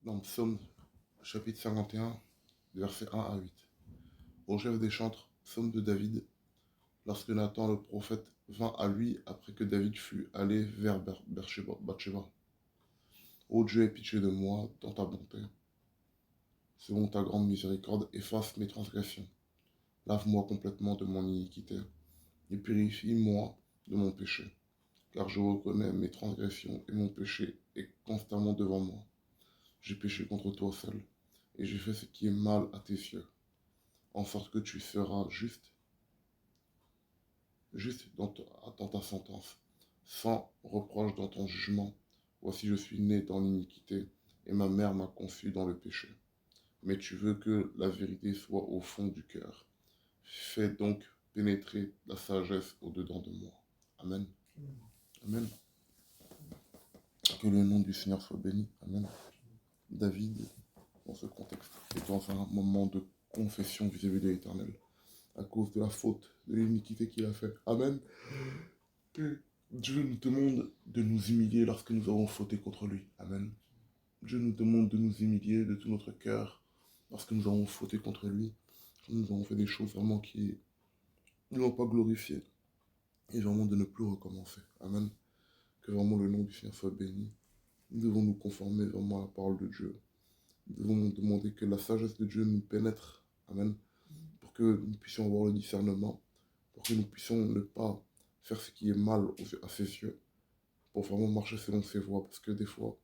Dans Psaume chapitre 51, versets 1 à 8. Au chef des chantres, psaume de David, lorsque Nathan le prophète vint à lui après que David fut allé vers Bathsheba. Ô Dieu, aie pitié de moi dans ta bonté. Selon ta grande miséricorde, efface mes transgressions. Lave-moi complètement de mon iniquité et purifie-moi de mon péché. Car je reconnais mes transgressions et mon péché est constamment devant moi. J'ai péché contre toi seul, et j'ai fait ce qui est mal à tes yeux, en sorte que tu seras juste dans ta sentence, sans reproche dans ton jugement. Voici, je suis né dans l'iniquité, et ma mère m'a conçu dans le péché. Mais tu veux que la vérité soit au fond du cœur. Fais donc pénétrer la sagesse au-dedans de moi. Amen. Amen. Que le nom du Seigneur soit béni. Amen. David, dans ce contexte, est dans un moment de confession vis-à-vis de l'Éternel, à cause de la faute, de l'iniquité qu'il a fait. Amen. Que Dieu nous demande de nous humilier lorsque nous avons fauté contre lui. Amen. Dieu nous demande de nous humilier de tout notre cœur lorsque nous avons fauté contre lui. Nous avons fait des choses vraiment qui ne l'ont pas glorifié. Et vraiment de ne plus recommencer. Amen. Que vraiment le nom du Seigneur soit béni. Nous devons nous conformer vraiment à la parole de Dieu. Nous devons demander que la sagesse de Dieu nous pénètre. Amen. Pour que nous puissions avoir le discernement. Pour que nous puissions ne pas faire ce qui est mal à ses yeux. Pour vraiment marcher selon ses voies. Parce que des fois,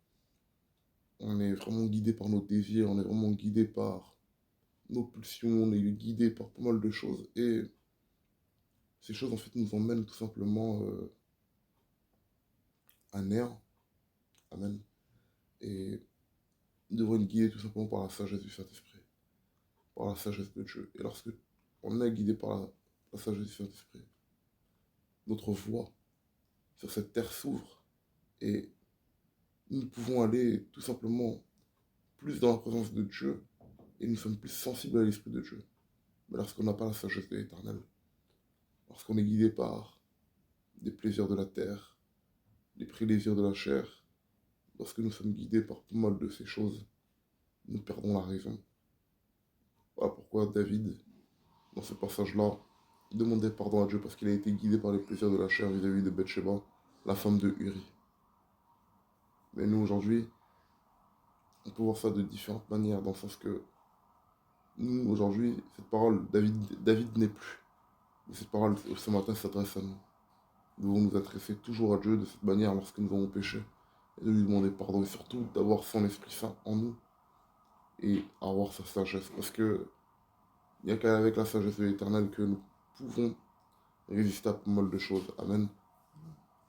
on est vraiment guidé par nos désirs. On est vraiment guidé par nos pulsions. On est guidé par pas mal de choses. Et ces choses, en fait, nous emmènent tout simplement à néant. Amen. Et nous devons être guidés tout simplement par la sagesse du Saint-Esprit. Par la sagesse de Dieu. Et lorsque on est guidé par la sagesse du Saint-Esprit, notre voie sur cette terre s'ouvre et nous pouvons aller tout simplement plus dans la présence de Dieu et nous sommes plus sensibles à l'Esprit de Dieu. Mais lorsqu'on n'a pas la sagesse de l'Éternel, lorsqu'on est guidé par des plaisirs de la terre, des plaisirs de la chair, lorsque nous sommes guidés par pas mal de ces choses, nous perdons la raison. Voilà pourquoi David, dans ce passage-là, demandait pardon à Dieu parce qu'il a été guidé par les plaisirs de la chair vis-à-vis de Bathsheba, la femme de Uri. Mais nous, aujourd'hui, on peut voir ça de différentes manières, dans le sens que nous, aujourd'hui, cette parole, David n'est plus. Mais cette parole, ce matin, s'adresse à nous. Nous devons nous adresser toujours à Dieu de cette manière lorsque nous avons péché, et de lui demander pardon, et surtout d'avoir son Esprit Saint en nous, et avoir sa sagesse, parce que il n'y a qu'avec la sagesse de l'Éternel que nous pouvons résister à pas mal de choses. Amen.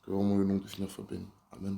Que vraiment le nom du Seigneur soit béni. Amen.